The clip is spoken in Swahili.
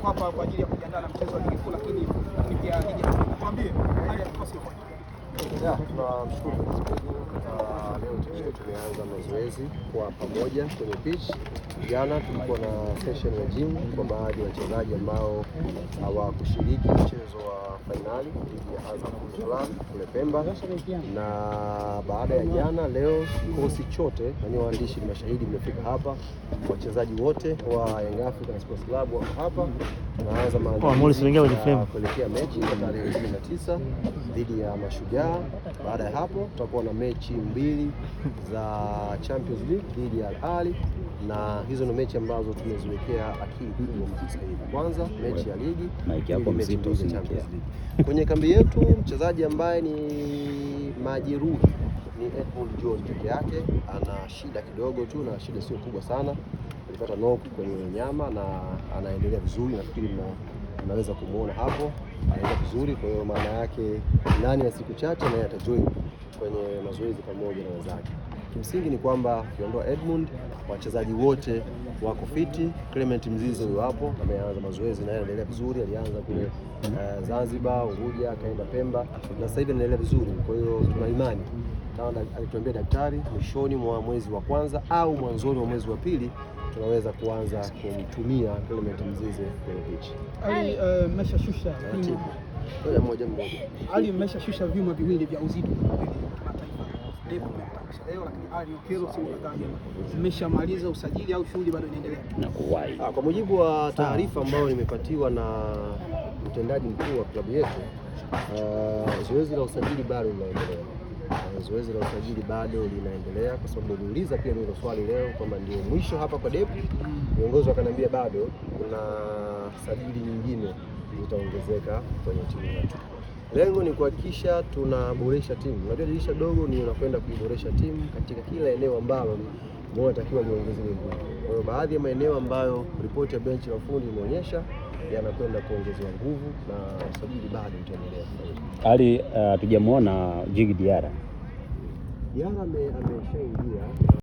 tuko hapa kwa ajili ya kujiandaa na mchezo wa ligi kuu, lakini pia tuambie hali ya kikosi kwa tunamshukuru leo tumeanza mazoezi kwa pamoja kwenye pitch. Jana tulikuwa na session ya gym kwa baadhi ya wachezaji ambao hawakushiriki mchezo wa fainali dhidi ya Azam kule Pemba, na baada ya jana, leo kikosi chote na waandishi ni mashahidi, mmefika hapa, wachezaji wote wa Young African Sports Club wako hapa. Tunaanza maandalizi kuelekea mechi ya tarehe 29 dhidi ya Mashujaa. Baada ya hapo tutakuwa na mechi mbili za Champions League dhidi ya Al Ahly, na hizo ni mechi ambazo tumeziwekea akili kubwa sasa hivi. Kwanza mechi ya ligi, mechi ya Champions League. Kwenye kambi yetu mchezaji ambaye ni majeruhi ni Edmund John peke yake, ana shida kidogo tu, na shida sio kubwa sana, alipata knock kwenye nyama na anaendelea vizuri. Nafikiri mnaweza kumuona hapo anaendelea vizuri, kwa hiyo maana yake ndani ya siku chache naye atajoin kwenye mazoezi pamoja na wenzake. Kimsingi ni kwamba ukiondoa Edmund, wachezaji wote wako fiti. Clement Mzize yupo, ameanza mazoezi na anaendelea vizuri, alianza kule Zanzibar, Unguja, akaenda Pemba na sasa hivi anaendelea vizuri. Kwa hiyo tuna imani kama alituambia daktari, mwishoni mwa mwezi wa kwanza au mwanzoni wa mwezi wa pili tunaweza kuanza kumtumia Clement Mzize kwenye pitch. Ali mmeshashusha moja Ali mmeshashusha vyuma viwili vya uzito leo, lakini Ali Okelo mmeshamaliza usajili au shughuli bado inaendelea? Kwa mujibu wa taarifa ambayo nimepatiwa na mtendaji mkuu wa klabu yetu, zoezi la usajili bado linaendelea. Zoezi la usajili bado linaendelea, kwa sababu niliuliza pia hilo swali leo kwamba ndio mwisho hapa kwa depu. Viongozi wakaniambia bado kuna sajili nyingine zitaongezeka kwenye timu yetu. Lengo ni kuhakikisha tunaboresha timu. Unajua dirisha dogo ni unakwenda kuiboresha timu katika kila eneo ambalo unatakiwa liongezewe nguvu. Kwa hiyo baadhi ya maeneo ambayo ripoti ya benchi la ufundi imeonyesha yanakwenda kuongezewa nguvu, na usajili bado utaendelea. Ali tujamuona Djigui Diarra. Diarra ameshaingia.